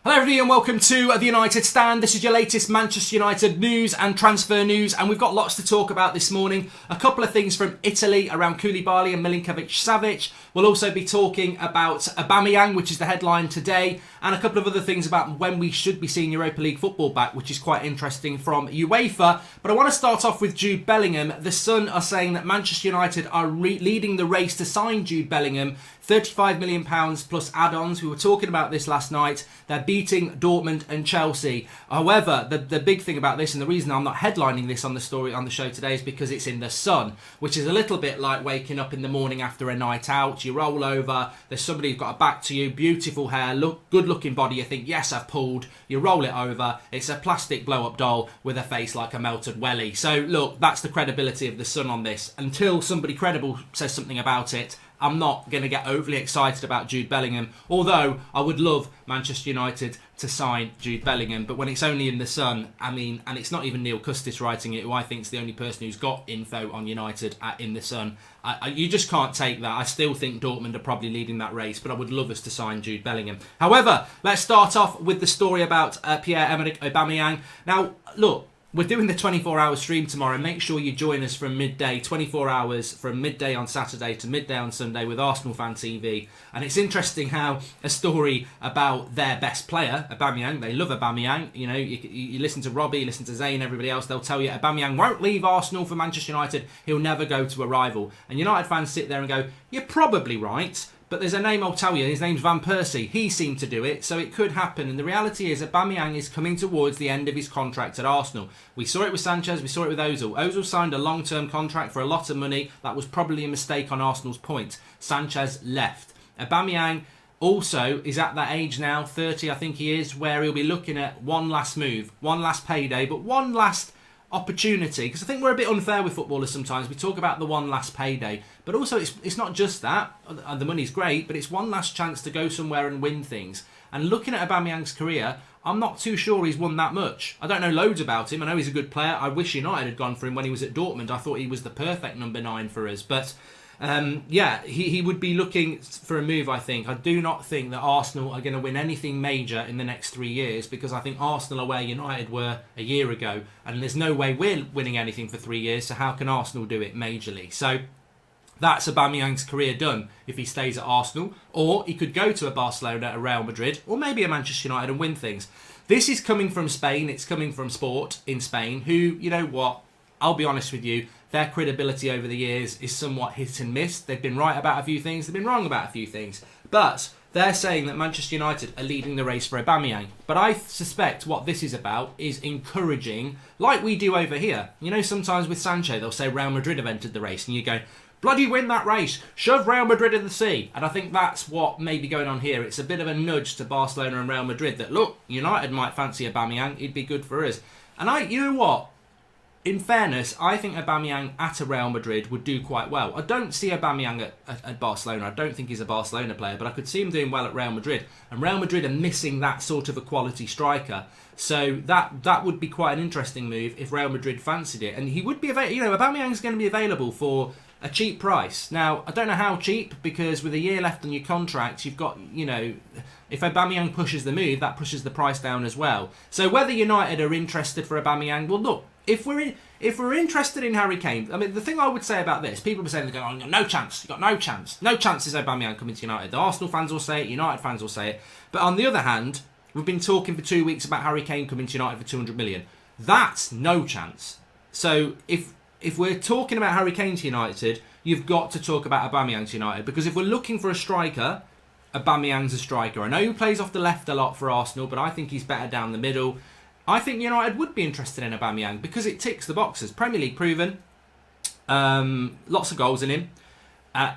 Hello everybody and welcome to the United Stand. This is your latest Manchester United news and transfer news, and we've got lots to talk about this morning. A couple of things from Italy around Koulibaly and Milinkovic-Savic. We'll also be talking about Aubameyang, which is the headline today, and a couple of other things about when we should be seeing Europa League football back, which is quite interesting from UEFA. But I want to start off with Jude Bellingham. The Sun are saying that Manchester United are leading the race to sign Jude Bellingham. £35 million plus add-ons. We were talking about this last night. They're beating Dortmund and Chelsea. However, the big thing about this, and the reason I'm not headlining this on the story on the show today, is because it's in the Sun, which is a little bit like waking up in the morning after a night out. You roll over, there's somebody who's got a back to you, beautiful hair, good-looking body. You think, yes, I've pulled. You roll it over. It's a plastic blow-up doll with a face like a melted welly. So, look, that's the credibility of the Sun on this. Until somebody credible says something about it, I'm not going to get overly excited about Jude Bellingham, although I would love Manchester United to sign Jude Bellingham. But when it's only in the Sun, and it's not even Neil Custis writing it, who I think is the only person who's got info on United in the Sun, you just can't take that. I still think Dortmund are probably leading that race, but I would love us to sign Jude Bellingham. However, let's start off with the story about Pierre-Emerick Aubameyang. Now, look, we're doing the 24-hour stream tomorrow. Make sure you join us from midday, 24 hours from midday on Saturday to midday on Sunday with Arsenal Fan TV. And it's interesting how a story about their best player, Aubameyang, they love Aubameyang. You know, you listen to Robbie, you listen to Zayn, everybody else, they'll tell you Aubameyang won't leave Arsenal for Manchester United. He'll never go to a rival. And United fans sit there and go, you're probably right. But there's a name I'll tell you, his name's Van Persie. He seemed to do it, so it could happen. And the reality is Aubameyang is coming towards the end of his contract at Arsenal. We saw it with Sanchez, we saw it with Ozil. Ozil signed a long-term contract for a lot of money. That was probably a mistake on Arsenal's point. Sanchez left. Aubameyang also is at that age now, 30 I think he is, where he'll be looking at one last move, one last payday, but one last opportunity, because I think we're a bit unfair with footballers sometimes. We talk about the one last payday, but also it's not just that. The money's great, but it's one last chance to go somewhere and win things. And looking at Aubameyang's career, I'm not too sure he's won that much. I don't know loads about him. I know he's a good player. I wish United had gone for him when he was at Dortmund. I thought he was the perfect number 9 for us, but he would be looking for a move, I think. I do not think that Arsenal are going to win anything major in the next 3 years, because I think Arsenal are where United were a year ago, and there's no way we're winning anything for 3 years, so how can Arsenal do it majorly? So that's Aubameyang's career done if he stays at Arsenal, or he could go to a Barcelona, a Real Madrid, or maybe a Manchester United and win things. This is coming from Spain, it's coming from Sport in Spain, who, you know what, I'll be honest with you, their credibility over the years is somewhat hit and miss. They've been right about a few things, they've been wrong about a few things. But they're saying that Manchester United are leading the race for Aubameyang. But I suspect what this is about is encouraging, like we do over here. You know, sometimes with Sancho, they'll say Real Madrid have entered the race, and you go, bloody win that race, shove Real Madrid in the sea. And I think that's what may be going on here. It's a bit of a nudge to Barcelona and Real Madrid that, look, United might fancy Aubameyang, he'd be good for us. And you know what? In fairness, I think Aubameyang at a Real Madrid would do quite well. I don't see Aubameyang at Barcelona. I don't think he's a Barcelona player, but I could see him doing well at Real Madrid. And Real Madrid are missing that sort of a quality striker. So that would be quite an interesting move if Real Madrid fancied it. And he would be available. You know, Aubameyang's going to be available for a cheap price. Now, I don't know how cheap, because with a year left on your contract, you've got, you know, if Aubameyang pushes the move, that pushes the price down as well. So whether United are interested for Aubameyang, well, look, if we're interested in Harry Kane, I mean, the thing I would say about this, people are saying, they're going, oh, no chance, you've got no chance. No chance is Aubameyang coming to United. The Arsenal fans will say it, United fans will say it. But on the other hand, we've been talking for 2 weeks about Harry Kane coming to United for 200 million. That's no chance. So if we're talking about Harry Kane to United, you've got to talk about Aubameyang to United, because if we're looking for a striker, Aubameyang's a striker. I know he plays off the left a lot for Arsenal, but I think he's better down the middle. I think United would be interested in Aubameyang because it ticks the boxes. Premier League proven, lots of goals in him,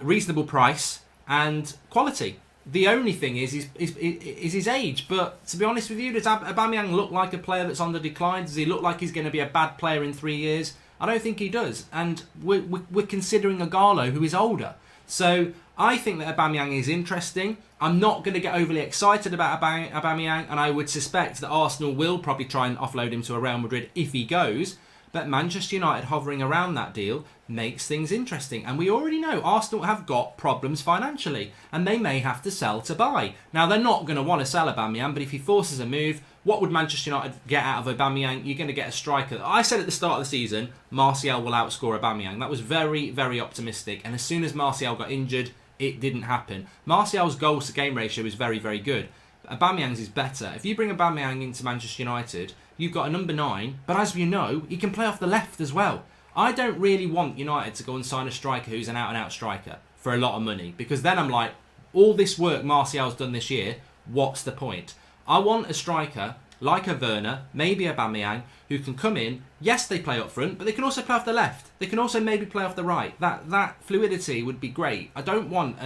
reasonable price and quality. The only thing is his age. But to be honest with you, does Aubameyang look like a player that's on the decline? Does he look like he's going to be a bad player in 3 years? I don't think he does. And we're considering a Garlo who is older. So I think that Aubameyang is interesting. I'm not going to get overly excited about Aubameyang, and I would suspect that Arsenal will probably try and offload him to a Real Madrid if he goes. But Manchester United hovering around that deal makes things interesting. And we already know Arsenal have got problems financially, and they may have to sell to buy. Now, they're not going to want to sell Aubameyang, but if he forces a move, what would Manchester United get out of Aubameyang? You're going to get a striker. I said at the start of the season, Martial will outscore Aubameyang. That was very, very optimistic. And as soon as Martial got injured, it didn't happen. Martial's goals to game ratio is very, very good. Aubameyang's is better. If you bring Aubameyang into Manchester United, you've got a number 9, but as you know, he can play off the left as well. I don't really want United to go and sign a striker who's an out-and-out striker for a lot of money, because then I'm like, all this work Martial's done this year, what's the point? I want a striker like a Werner, maybe a Aubameyang, who can come in. Yes, they play up front, but they can also play off the left. They can also maybe play off the right. That fluidity would be great. I don't want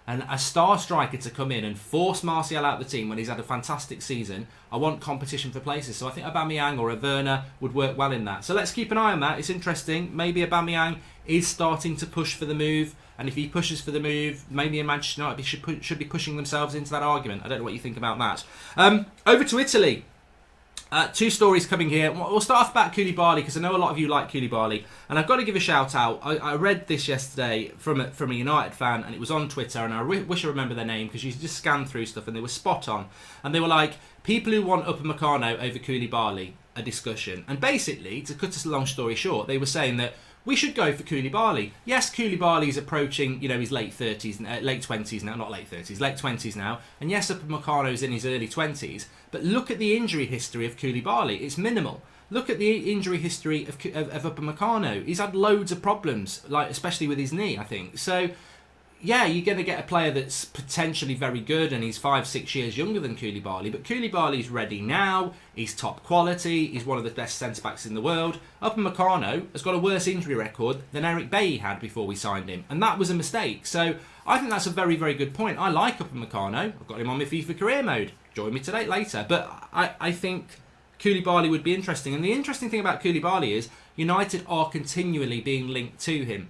a star striker to come in and force Martial out of the team when he's had a fantastic season. I want competition for places. So I think Aubameyang or a Werner would work well in that. So let's keep an eye on that. It's interesting. Maybe Aubameyang is starting to push for the move. And if he pushes for the move, maybe Manchester United should be pushing themselves into that argument. I don't know what you think about that. Over to Italy. 2 stories coming here. We'll start off about Koulibaly, because I know a lot of you like Koulibaly, and I've got to give a shout out. I read this yesterday from a United fan, and it was on Twitter, and I wish I remember their name, because you just scan through stuff and they were spot on. And they were like, people who want Upamecano over Koulibaly, a discussion. And basically, to cut a long story short, they were saying that we should go for Koulibaly. Yes, Koulibaly is approaching, his late 30s, late 20s now, not late 30s, late 20s now. And yes, Upamecano's in his early 20s. But look at the injury history of Koulibaly. It's minimal. Look at the injury history of Upamecano. He's had loads of problems, like especially with his knee, I think. So, yeah, you're going to get a player that's potentially very good, and he's 5-6 years younger than Koulibaly. But Koulibaly's ready now. He's top quality. He's one of the best centre-backs in the world. Upamecano has got a worse injury record than Eric Bailly had before we signed him. And that was a mistake. So I think that's a very, very good point. I like Upamecano. I've got him on my FIFA career mode. Join me today later. But I think Koulibaly would be interesting. And the interesting thing about Koulibaly is United are continually being linked to him.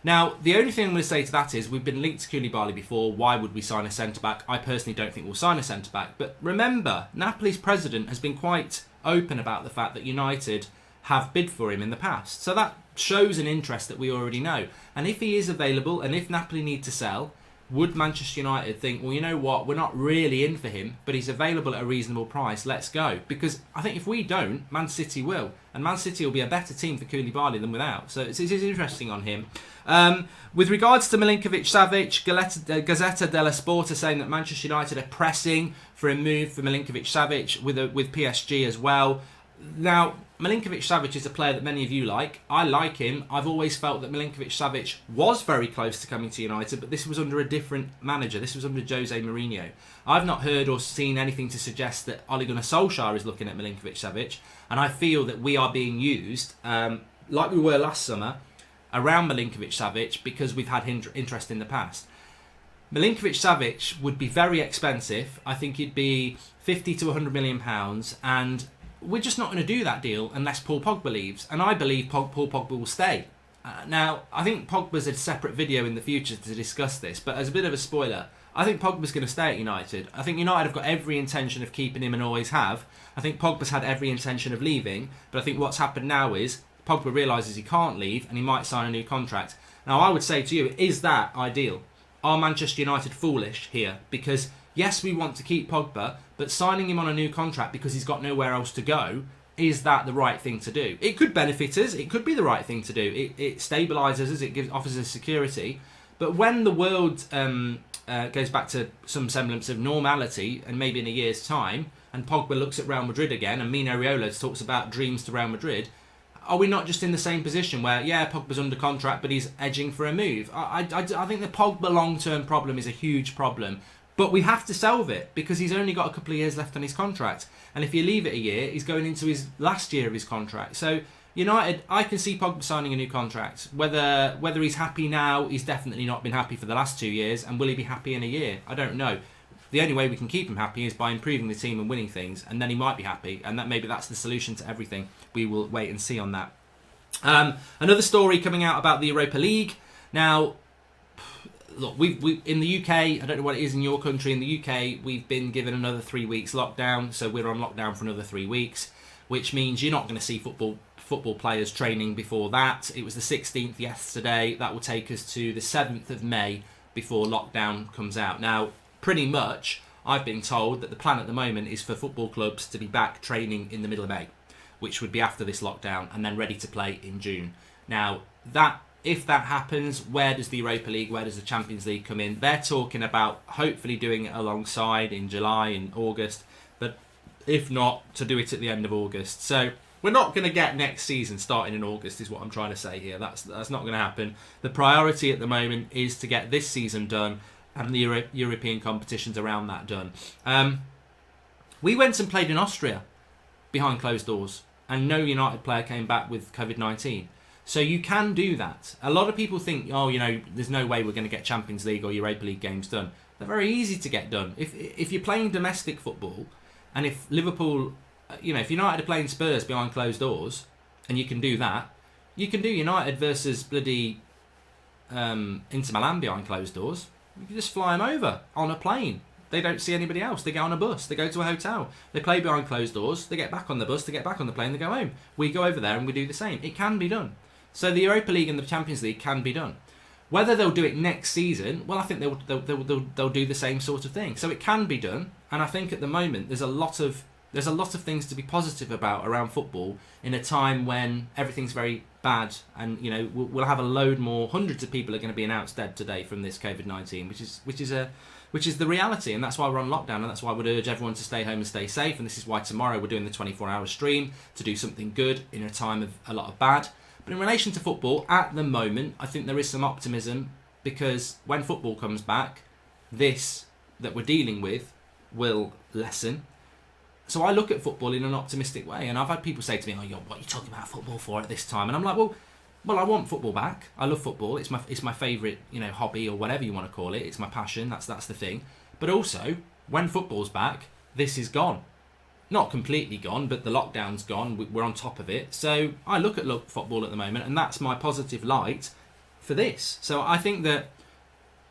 Now, the only thing I'm going to say to that is we've been linked to Koulibaly before. Why would we sign a centre-back? I personally don't think we'll sign a centre-back. But remember, Napoli's president has been quite open about the fact that United have bid for him in the past. So that shows an interest that we already know. And if he is available, and if Napoli need to sell, would Manchester United think, well, you know what, we're not really in for him, but he's available at a reasonable price, let's go? Because I think if we don't, Man City will. And Man City will be a better team for Koulibaly than without. So it's interesting on him. With regards to Milinkovic-Savic, Gazzetta dello Sport are saying that Manchester United are pressing for a move for Milinkovic-Savic with PSG as well. Now, Milinkovic-Savic is a player that many of you like. I like him. I've always felt that Milinkovic-Savic was very close to coming to United, but this was under a different manager. This was under Jose Mourinho. I've not heard or seen anything to suggest that Ole Gunnar Solskjaer is looking at Milinkovic-Savic, and I feel that we are being used, like we were last summer, around Milinkovic-Savic because we've had interest in the past. Milinkovic-Savic would be very expensive. I think it'd be £50 to £100 million, and we're just not going to do that deal unless Paul Pogba leaves. And I believe Paul Pogba will stay. Now, I think Pogba's a separate video in the future to discuss this, but as a bit of a spoiler, I think Pogba's going to stay at United. I think United have got every intention of keeping him and always have. I think Pogba's had every intention of leaving, but I think what's happened now is Pogba realises he can't leave and he might sign a new contract. Now, I would say to you, is that ideal? Are Manchester United foolish here? Because yes, we want to keep Pogba, but signing him on a new contract because he's got nowhere else to go, is that the right thing to do? It could benefit us. It could be the right thing to do. It stabilises us. It offers us security. But when the world goes back to some semblance of normality, and maybe in a year's time, and Pogba looks at Real Madrid again, and Mino Raiola talks about dreams to Real Madrid, are we not just in the same position where, yeah, Pogba's under contract, but he's edging for a move? I think the Pogba long-term problem is a huge problem. But we have to solve it because he's only got a couple of years left on his contract. And if you leave it a year, he's going into his last year of his contract. So United, I can see Pogba signing a new contract. Whether he's happy now, he's definitely not been happy for the last 2 years. And will he be happy in a year? I don't know. The only way we can keep him happy is by improving the team and winning things. And then he might be happy. And maybe that's the solution to everything. We will wait and see on that. Another story coming out about the Europa League. Now, look, we in the UK, I don't know what it is in your country, in the UK, we've been given another 3 weeks lockdown, so we're on lockdown for another 3 weeks, which means you're not going to see football football players training before that. It was the 16th yesterday. That will take us to the 7th of May before lockdown comes out. Now, pretty much, I've been told that the plan at the moment is for football clubs to be back training in the middle of May, which would be after this lockdown, and then ready to play in June. Now, if that happens, where does the Europa League, where does the Champions League come in? They're talking about hopefully doing it alongside in July and August, but if not, to do it at the end of August. So we're not going to get next season starting in August, is what I'm trying to say here. That's not going to happen. The priority at the moment is to get this season done and the European competitions around that done. We went and played in Austria behind closed doors, and no United player came back with COVID-19. So you can do that. A lot of people think, oh, there's no way we're going to get Champions League or Europa League games done. They're very easy to get done. If you're playing domestic football, and if Liverpool, if United are playing Spurs behind closed doors, and you can do that, you can do United versus bloody Inter Milan behind closed doors. You can just fly them over on a plane. They don't see anybody else. They get on a bus. They go to a hotel. They play behind closed doors. They get back on the bus. They get back on the plane. They go home. We go over there and we do the same. It can be done. So the Europa League and the Champions League can be done. Whether they'll do it next season, well, I think they'll do the same sort of thing. So it can be done, and I think at the moment there's a lot of things to be positive about around football in a time when everything's very bad, and we'll have a load more. Hundreds of people are going to be announced dead today from this COVID-19, which is the reality, and that's why we're on lockdown, and that's why we'd urge everyone to stay home and stay safe. And this is why tomorrow we're doing the 24-hour stream to do something good in a time of a lot of bad. But in relation to football, at the moment, I think there is some optimism, because when football comes back, this that we're dealing with will lessen. So I look at football in an optimistic way, and I've had people say to me, "Oh, what are you talking about football for at this time?" And I'm like, well, I want football back. I love football. It's my favourite, hobby, or whatever you want to call it. It's my passion. That's the thing. But also, when football's back, this is gone. Not completely gone, but the lockdown's gone. We're on top of it. So I look at football at the moment, and that's my positive light for this. So I think that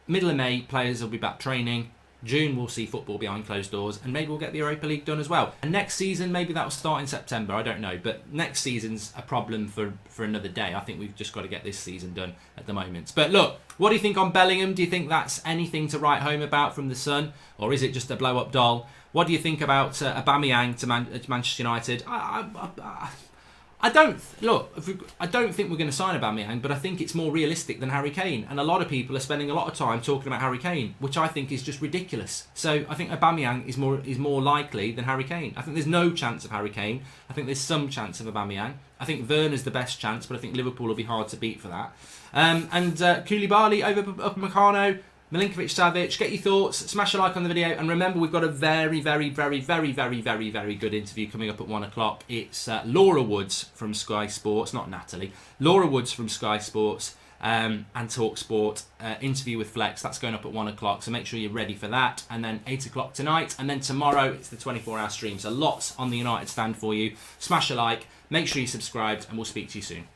middle of May, players will be back training. June, we'll see football behind closed doors, and maybe we'll get the Europa League done as well. And next season, maybe that will start in September. I don't know. But next season's a problem for another day. I think we've just got to get this season done at the moment. But look, what do you think on Bellingham? Do you think that's anything to write home about from the Sun? Or is it just a blow-up doll? What do you think about Aubameyang to Manchester United? I don't think we're going to sign Aubameyang, but I think it's more realistic than Harry Kane. And a lot of people are spending a lot of time talking about Harry Kane, which I think is just ridiculous. So I think Aubameyang is more likely than Harry Kane. I think there's no chance of Harry Kane. I think there's some chance of Aubameyang. I think Werner's the best chance, but I think Liverpool will be hard to beat for that. And Koulibaly over Upamecano, Milinkovic-Savic, get your thoughts, smash a like on the video, and remember we've got a very, very, very, very, very, very, very good interview coming up at 1 o'clock. It's Laura Woods from Sky Sports, not Natalie, Laura Woods from Sky Sports and Talk Sport, interview with Flex. That's going up at 1 o'clock, so make sure you're ready for that. And then 8 o'clock tonight, and then tomorrow it's the 24-hour stream. So lots on the United stand for you. Smash a like, make sure you're subscribed, and we'll speak to you soon.